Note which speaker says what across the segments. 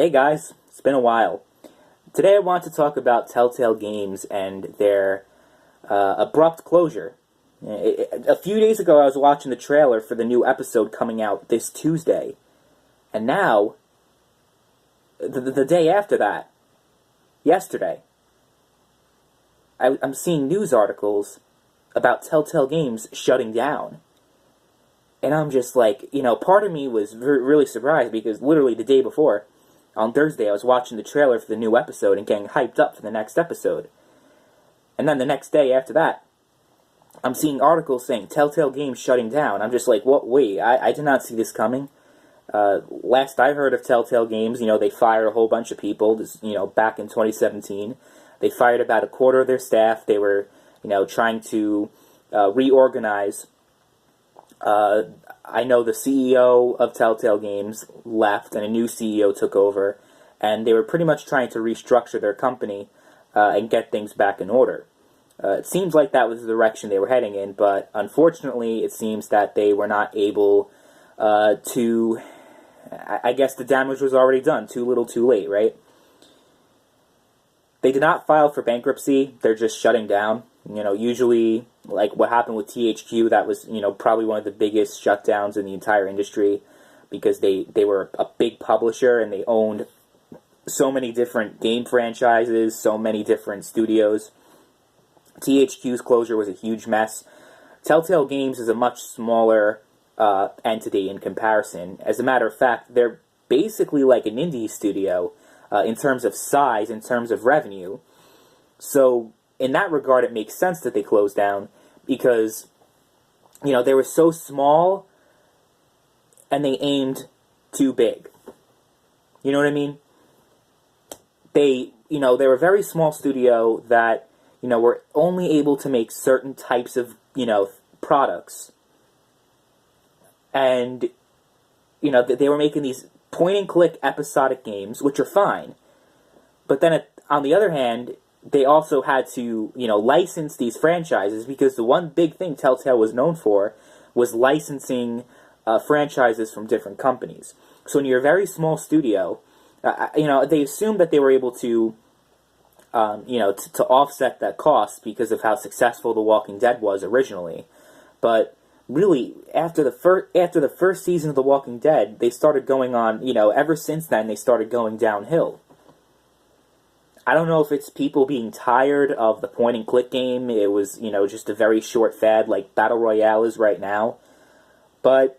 Speaker 1: Hey guys, it's been a while. Today I want to talk about Telltale Games and their abrupt closure. A few days ago I was watching the trailer for the new episode coming out this Tuesday, and now, the day after that, yesterday, I'm seeing news articles about Telltale Games shutting down. And I'm just like, part of me was really surprised because literally the day before, on Thursday, I was watching the trailer for the new episode and getting hyped up for the next episode. And then the next day after that, I'm seeing articles saying Telltale Games shutting down. I'm just like, what? Wait, I did not see this coming. Last I heard of Telltale Games, they fired a whole bunch of people, back in 2017. They fired about a quarter of their staff. They were, trying to reorganize. I know the CEO of Telltale Games left and a new CEO took over, and they were pretty much trying to restructure their company and get things back in order. It seems like that was the direction they were heading in, but unfortunately it seems that they were not able to... I guess the damage was already done. Too little, too late, right? They did not file for bankruptcy. They're just shutting down. Usually, like what happened with THQ, that was, probably one of the biggest shutdowns in the entire industry because they were a big publisher and they owned so many different game franchises, so many different studios. THQ's closure was a huge mess. Telltale Games is a much smaller entity in comparison. As a matter of fact, they're basically like an indie studio in terms of size, in terms of revenue. So in that regard, it makes sense that they closed down because, they were so small and they aimed too big. You know what I mean? They were a very small studio that, were only able to make certain types of, products. And, they were making these point-and-click episodic games, which are fine. But then, on the other hand, they also had to, license these franchises because the one big thing Telltale was known for was licensing franchises from different companies. So when you're a very small studio, they assumed that they were able to, to offset that cost because of how successful The Walking Dead was originally. But really, after the first season of The Walking Dead, they started going on, ever since then, they started going downhill. I don't know if it's people being tired of the point-and-click game. It was, just a very short fad like Battle Royale is right now. But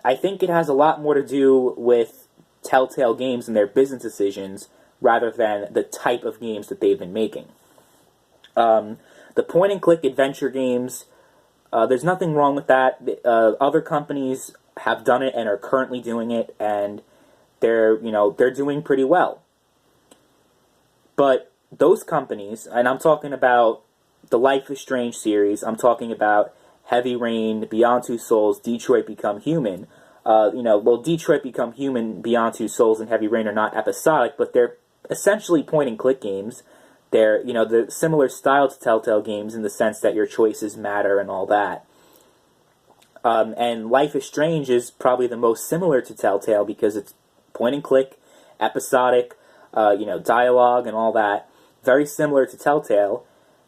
Speaker 1: I think it has a lot more to do with Telltale Games and their business decisions rather than the type of games that they've been making. The point-and-click adventure games, there's nothing wrong with that. Other companies have done it and are currently doing it, and they're doing pretty well. But those companies, and I'm talking about the Life is Strange series, I'm talking about Heavy Rain, Beyond Two Souls, Detroit Become Human. Detroit Become Human, Beyond Two Souls, and Heavy Rain are not episodic, but they're essentially point-and-click games. They're, the similar style to Telltale Games in the sense that your choices matter and all that. And Life is Strange is probably the most similar to Telltale because it's point-and-click, episodic, dialogue and all that. Very similar to Telltale,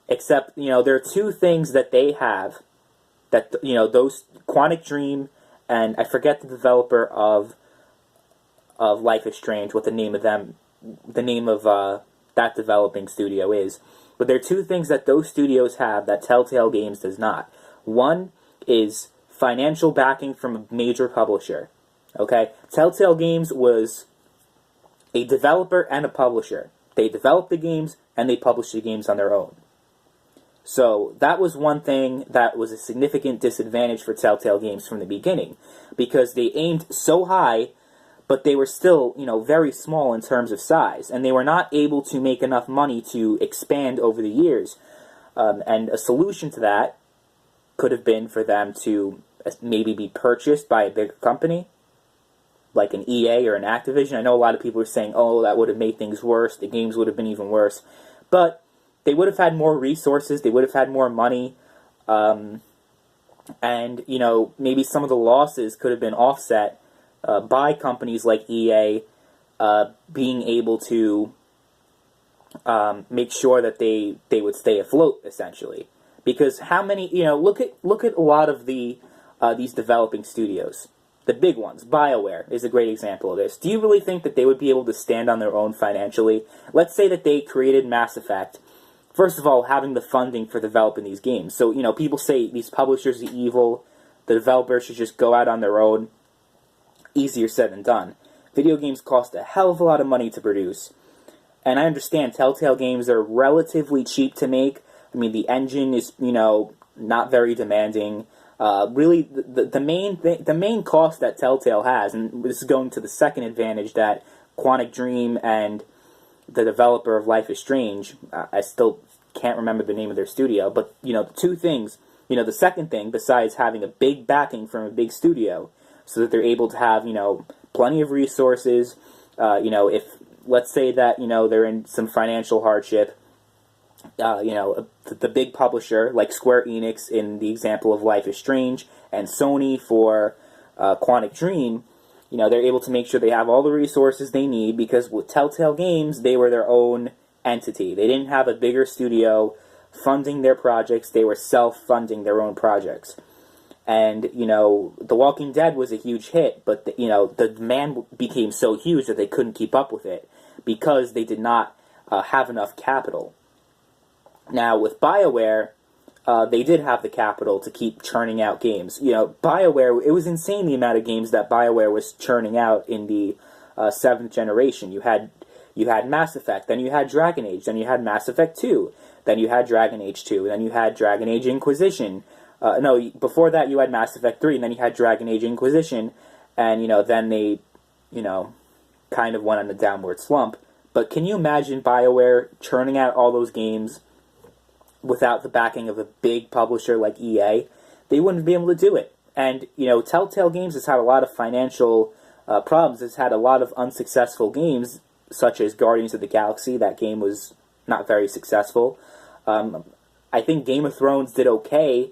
Speaker 1: except, there are two things that they have that, those Quantic Dream and I forget the developer of Life is Strange, what the name of that developing studio is. But there are two things that those studios have that Telltale Games does not. One is financial backing from a major publisher. Okay? Telltale Games was a developer and a publisher. They developed the games and they published the games on their own. So that was one thing that was a significant disadvantage for Telltale Games from the beginning, because they aimed so high, but they were still, very small in terms of size, and they were not able to make enough money to expand over the years. And a solution to that could have been for them to maybe be purchased by a bigger company, like an EA or an Activision. I know a lot of people are saying, oh, that would have made things worse, the games would have been even worse. But they would have had more resources, they would have had more money, and, maybe some of the losses could have been offset by companies like EA being able to make sure that they would stay afloat, essentially. Because how many, look at a lot of these developing studios. The big ones. BioWare is a great example of this. Do you really think that they would be able to stand on their own financially? Let's say that they created Mass Effect. First of all, having the funding for developing these games. So, people say these publishers are evil, the developers should just go out on their own. Easier said than done. Video games cost a hell of a lot of money to produce. And I understand Telltale games are relatively cheap to make. I mean, the engine is, not very demanding. Really, the main cost that Telltale has, and this is going to the second advantage that Quantic Dream and the developer of Life is Strange, I still can't remember the name of their studio, but, the two things, the second thing, besides having a big backing from a big studio, so that they're able to have, plenty of resources, if, let's say that, they're in some financial hardship, the big publisher, like Square Enix in the example of Life is Strange, and Sony for Quantic Dream, they're able to make sure they have all the resources they need, because with Telltale Games, they were their own entity. They didn't have a bigger studio funding their projects. They were self-funding their own projects. And, The Walking Dead was a huge hit, but, the demand became so huge that they couldn't keep up with it because they did not have enough capital. Now, with BioWare, they did have the capital to keep churning out games. BioWare, it was insane the amount of games that BioWare was churning out in the 7th generation. You had Mass Effect, then you had Dragon Age, then you had Mass Effect 2, then you had Dragon Age 2, then you had Dragon Age Inquisition. Before that you had Mass Effect 3, and then you had Dragon Age Inquisition, and, then they, kind of went on a downward slump. But can you imagine BioWare churning out all those games without the backing of a big publisher like EA? They wouldn't be able to do it. And, Telltale Games has had a lot of financial problems. It's had a lot of unsuccessful games, such as Guardians of the Galaxy. That game was not very successful. I think Game of Thrones did okay.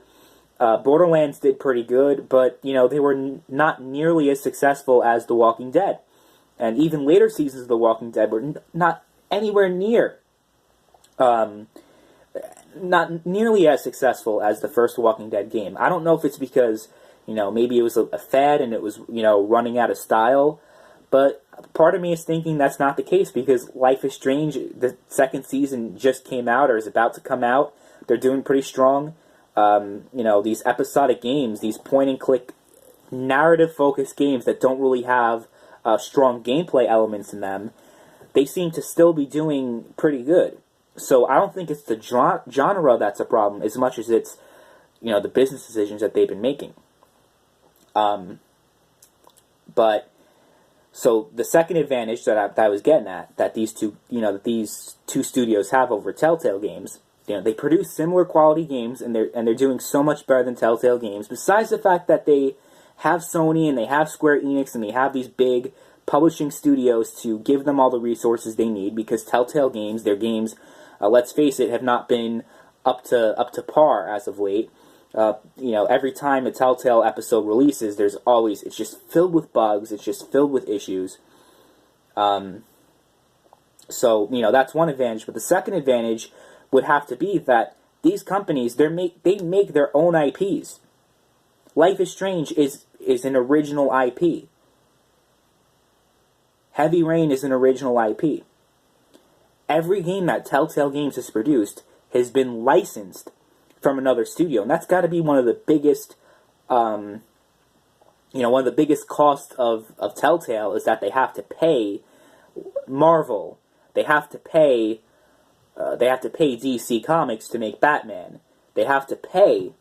Speaker 1: Borderlands did pretty good, but, they were not nearly as successful as The Walking Dead. And even later seasons of The Walking Dead were not anywhere near, not nearly as successful as the first Walking Dead game. I don't know if it's because, maybe it was a fad and it was, running out of style, but part of me is thinking that's not the case, because Life is Strange, the second season just came out or is about to come out. They're doing pretty strong. These episodic games, these point-and-click, narrative-focused games that don't really have strong gameplay elements in them, they seem to still be doing pretty good. So I don't think it's the genre that's a problem as much as it's, the business decisions that they've been making. But so the second advantage that I was getting at, that these two studios have over Telltale Games, they produce similar quality games, and they're doing so much better than Telltale Games. Besides the fact that they have Sony and they have Square Enix and they have these big publishing studios to give them all the resources they need, because Telltale Games, their games, let's face it, have not been up to par as of late. Every time a Telltale episode releases, it's just filled with bugs, it's just filled with issues. So, that's one advantage. But the second advantage would have to be that these companies, they make their own IPs. Life is Strange is an original IP. Heavy Rain is an original IP. Every game that Telltale Games has produced has been licensed from another studio, and that's got to be one of the biggest, one of the biggest costs of Telltale is that they have to pay Marvel, they have to pay DC Comics to make Batman, they have to pay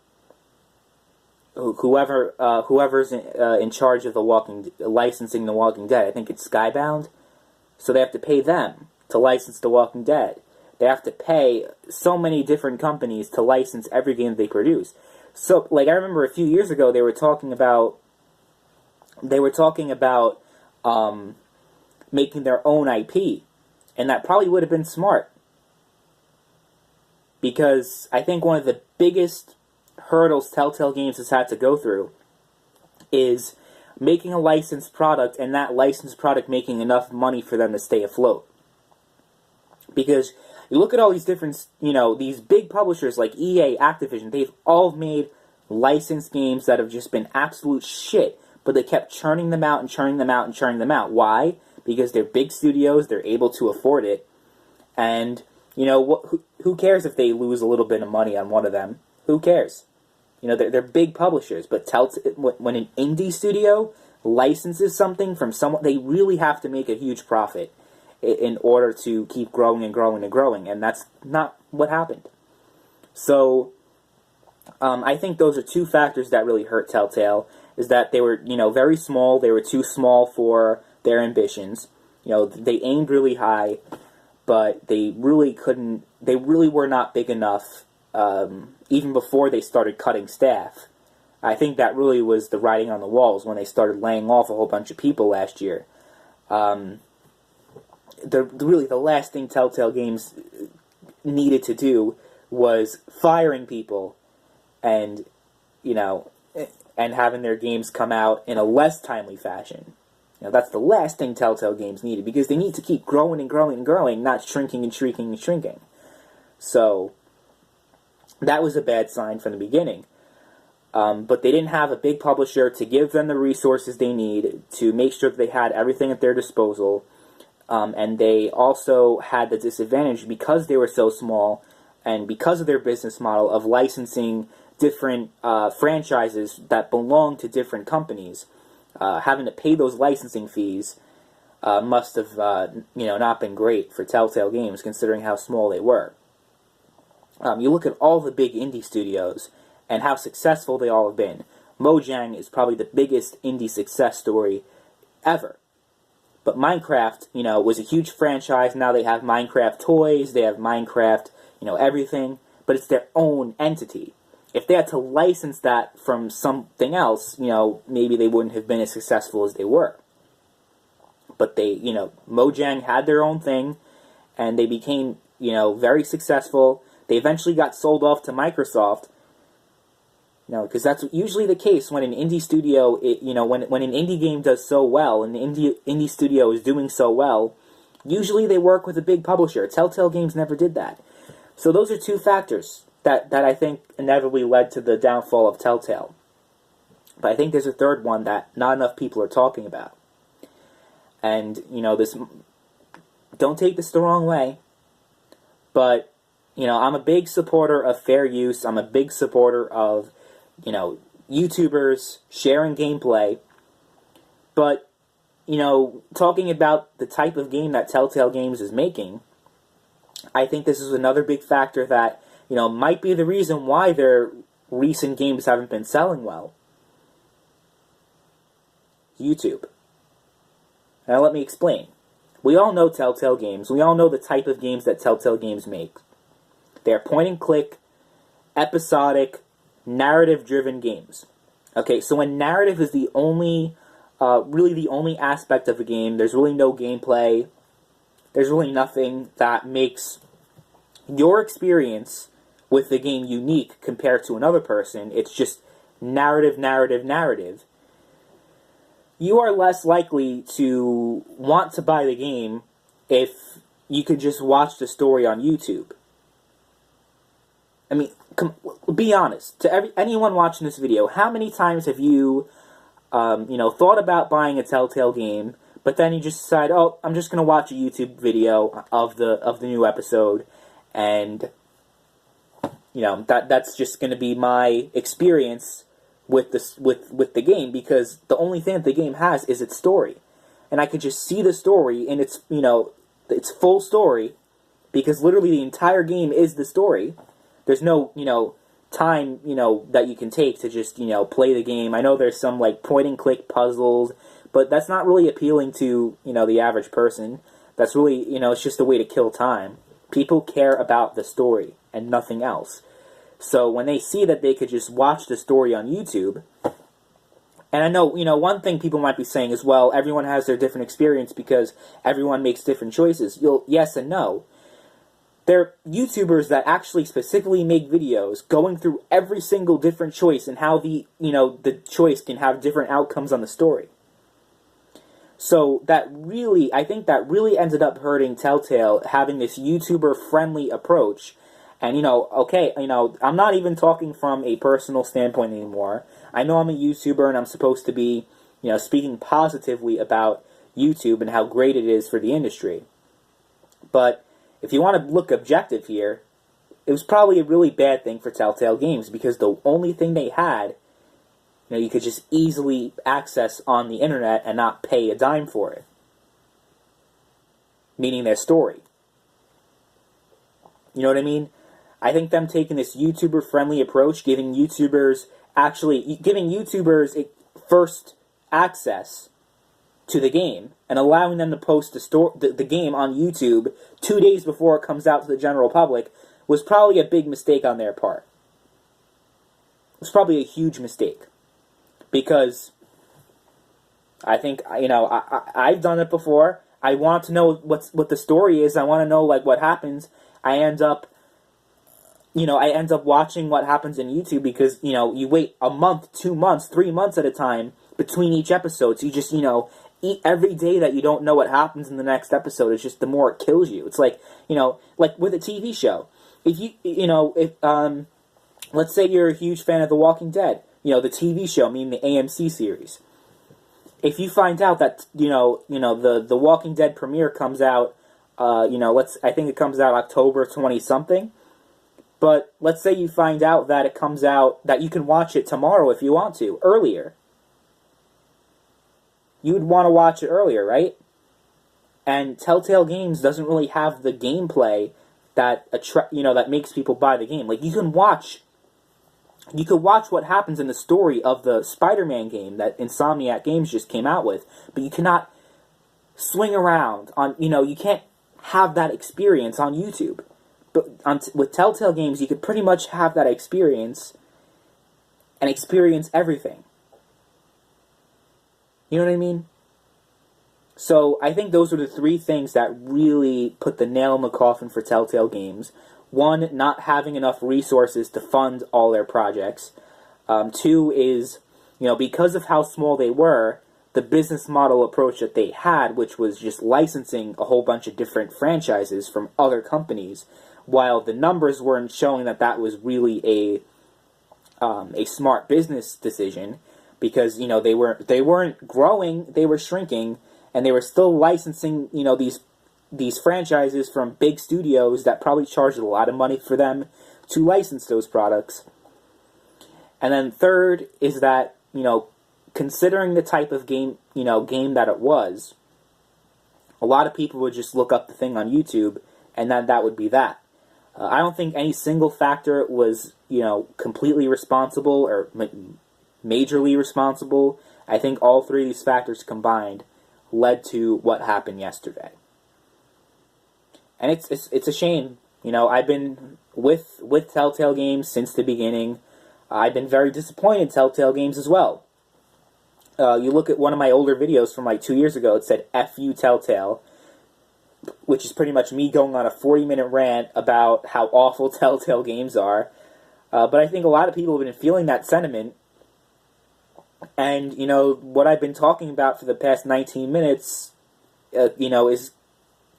Speaker 1: whoever's in charge of licensing The Walking Dead. I think it's Skybound, so they have to pay them to license The Walking Dead. They have to pay so many different companies to license every game they produce. So, I remember a few years ago they were talking about making their own IP, and that probably would have been smart, because I think one of the biggest hurdles Telltale Games has had to go through is making a licensed product and that licensed product making enough money for them to stay afloat. Because you look at all these different, these big publishers like EA, Activision, they've all made licensed games that have just been absolute shit, but they kept churning them out and churning them out and churning them out. Why? Because they're big studios, they're able to afford it, and, who cares if they lose a little bit of money on one of them? Who cares? They're big publishers, but when an indie studio licenses something from someone, they really have to make a huge profit in order to keep growing and growing and growing, and that's not what happened. So, I think those are two factors that really hurt Telltale, is that they were, very small, they were too small for their ambitions. They aimed really high, but they really were not big enough, even before they started cutting staff. I think that really was the writing on the walls when they started laying off a whole bunch of people last year. The last thing Telltale Games needed to do was firing people and, and having their games come out in a less timely fashion. That's the last thing Telltale Games needed, because they need to keep growing and growing and growing, not shrinking and shrinking and shrinking. So, that was a bad sign from the beginning. But they didn't have a big publisher to give them the resources they need to make sure that they had everything at their disposal. And they also had the disadvantage, because they were so small, and because of their business model of licensing different franchises that belong to different companies, having to pay those licensing fees must have not been great for Telltale Games, considering how small they were. You look at all the big indie studios and how successful they all have been. Mojang is probably the biggest indie success story ever. But Minecraft, was a huge franchise. Now they have Minecraft toys, they have Minecraft, everything, but it's their own entity. If they had to license that from something else, maybe they wouldn't have been as successful as they were. But they, Mojang had their own thing, and they became, very successful. They eventually got sold off to Microsoft, because that's usually the case when an indie studio, when an indie game does so well, and the indie studio is doing so well, usually they work with a big publisher. Telltale Games never did that. So those are two factors that I think inevitably led to the downfall of Telltale. But I think there's a third one that not enough people are talking about. And, don't take this the wrong way, but, I'm a big supporter of fair use. I'm a big supporter of, YouTubers sharing gameplay. But, talking about the type of game that Telltale Games is making, I think this is another big factor that, might be the reason why their recent games haven't been selling well. YouTube. Now let me explain. We all know Telltale Games. We all know the type of games that Telltale Games make. They're point-and-click, episodic, narrative-driven games. Okay, so when narrative is the only, really the only aspect of a game, there's really no gameplay, there's really nothing that makes your experience with the game unique compared to another person. It's just narrative, narrative, narrative. You are less likely to want to buy the game if you could just watch the story on YouTube. I mean, be honest. To anyone watching this video, how many times have you, thought about buying a Telltale game, but then you just decide, oh, I'm just going to watch a YouTube video of the new episode, and that's just going to be my experience with the game, because the only thing that the game has is its story, and I could just see the story in its its full story, because literally the entire game is the story. There's no time that you can take to just play the game. I know there's some like point and click puzzles, but that's not really appealing to the average person. That's really it's just a way to kill time. People care about the story and nothing else. So when they see that they could just watch the story on YouTube, and I know, one thing people might be saying is, well, everyone has their different experience because everyone makes different choices. Yes and no. They're YouTubers that actually specifically make videos going through every single different choice and how the choice can have different outcomes on the story. So I think that really ended up hurting Telltale, having this YouTuber-friendly approach. And, I'm not even talking from a personal standpoint anymore. I know I'm a YouTuber and I'm supposed to be, speaking positively about YouTube and how great it is for the industry. But if you want to look objective here, it was probably a really bad thing for Telltale Games, because the only thing they had, you could just easily access on the internet and not pay a dime for it. Meaning their story. You know what I mean? I think them taking this YouTuber-friendly approach, giving YouTubers first access to the game, and allowing them to post the game on YouTube 2 days before it comes out to the general public, was probably a big mistake on their part. It was probably a huge mistake. Because I think, I've done it before. I want to know what the story is. I want to know, what happens. I end up watching what happens in YouTube because, you wait a month, 2 months, 3 months at a time between each episode. So you just, eat every day that you don't know what happens in the next episode. It's just the more it kills you. It's like, like with a TV show. Let's say you're a huge fan of The Walking Dead. The TV show, meaning the AMC series. If you find out that, the Walking Dead premiere comes out, I think it comes out October 20-something. But let's say you find out that it comes out, that you can watch it tomorrow if you want to, earlier. You would want to watch it earlier, right? And Telltale Games doesn't really have the gameplay that that makes people buy the game. Like, you could watch what happens in the story of the Spider-Man game that Insomniac Games just came out with, but you cannot swing around on, you can't have that experience on YouTube. But with Telltale Games, you could pretty much have that experience and experience everything. You know what I mean? So I think those are the three things that really put the nail in the coffin for Telltale Games. One, not having enough resources to fund all their projects. Two is, because of how small they were, the business model approach that they had, which was just licensing a whole bunch of different franchises from other companies, while the numbers weren't showing that was really a smart business decision, because they weren't growing, they were shrinking, and they were still licensing these franchises from big studios that probably charged a lot of money for them to license those products. And then third is that, considering the type of game that it was, a lot of people would just look up the thing on YouTube, and then that would be that. I don't think any single factor was, completely responsible or majorly responsible. I think all three of these factors combined led to what happened yesterday. And it's a shame. I've been with Telltale Games since the beginning. I've been very disappointed in Telltale Games as well. You look at one of my older videos from 2 years ago, it said F you Telltale, which is pretty much me going on a 40-minute rant about how awful Telltale Games are. But I think a lot of people have been feeling that sentiment. And, what I've been talking about for the past 19 minutes,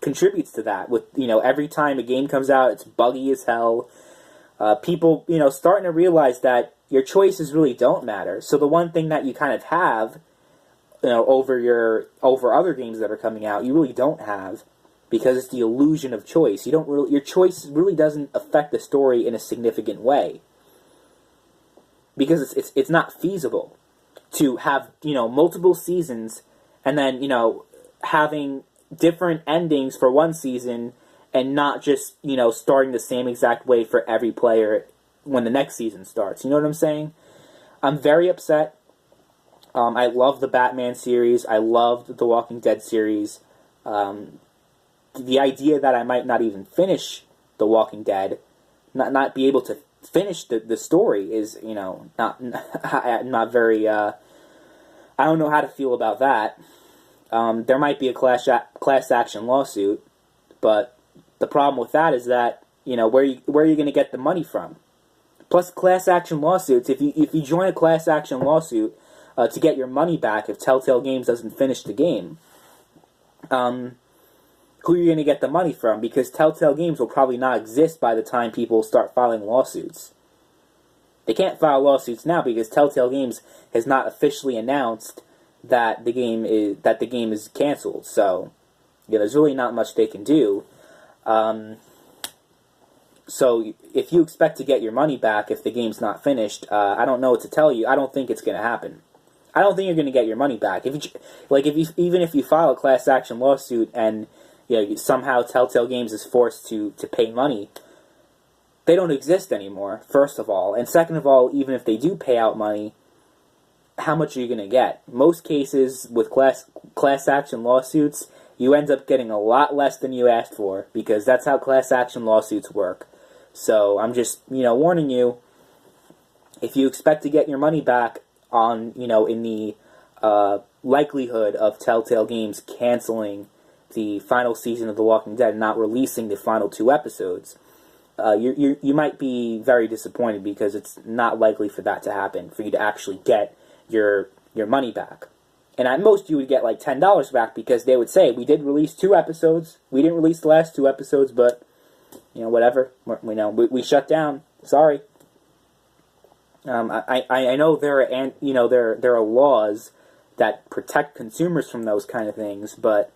Speaker 1: contributes to that. With, every time a game comes out, it's buggy as hell. People, starting to realize that your choices really don't matter. So the one thing that you kind of have, over other games that are coming out, you really don't have, because it's the illusion of choice. Your choice really doesn't affect the story in a significant way, because it's not feasible to have, multiple seasons and then, having different endings for one season and not just, starting the same exact way for every player when the next season starts. You know what I'm saying? I'm very upset. I love the Batman series. I loved the Walking Dead series. The idea that I might not even finish The Walking Dead, not be able to finish the story is, not very, I don't know how to feel about that. There might be a class action lawsuit, but the problem with that is that, where are you going to get the money from? Plus, class action lawsuits. If you join a class action lawsuit to get your money back if Telltale Games doesn't finish the game, who are you going to get the money from? Because Telltale Games will probably not exist by the time people start filing lawsuits. They can't file lawsuits now because Telltale Games has not officially announced that the game is canceled. So, there's really not much they can do. So, if you expect to get your money back if the game's not finished, I don't know what to tell you. I don't think it's going to happen. I don't think you're going to get your money back. Even if you file a class action lawsuit and somehow Telltale Games is forced to pay money, they don't exist anymore, first of all. And second of all, even if they do pay out money, how much are you going to get? Most cases with class action lawsuits, you end up getting a lot less than you asked for, because that's how class action lawsuits work. So I'm just, warning you, if you expect to get your money back on, in the likelihood of Telltale Games canceling the final season of The Walking Dead and not releasing the final 2 episodes, you might be very disappointed, because it's not likely for that to happen, for you to actually get your money back. And at most, you would get like $10 back, because they would say, we did release 2 episodes. We didn't release the last 2 episodes, but, whatever. We shut down. Sorry. I know there are laws that protect consumers from those kind of things, but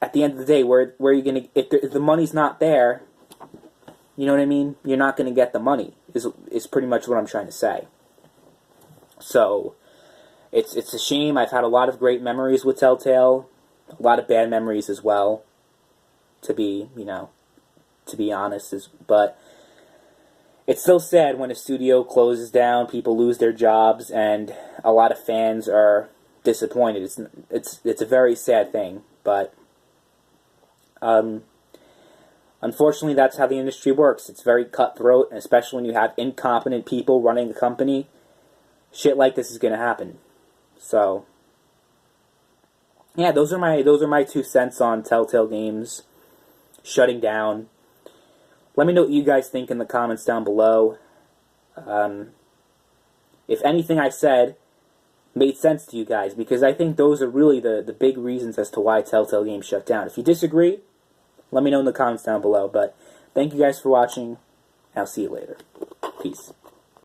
Speaker 1: at the end of the day, where are you going to, if the money's not there, you know what I mean? You're not going to get the money, is pretty much what I'm trying to say. So, it's a shame. I've had a lot of great memories with Telltale, a lot of bad memories as well, to be honest, but it's so sad when a studio closes down, people lose their jobs, and a lot of fans are disappointed. It's a very sad thing, but unfortunately, that's how the industry works. It's very cutthroat, and especially when you have incompetent people running a company, shit like this is going to happen. So, yeah, those are my 2 cents on Telltale Games shutting down. Let me know what you guys think in the comments down below. If anything I said made sense to you guys, because I think those are really the big reasons as to why Telltale Games shut down. If you disagree, let me know in the comments down below. But thank you guys for watching. I'll see you later. Peace.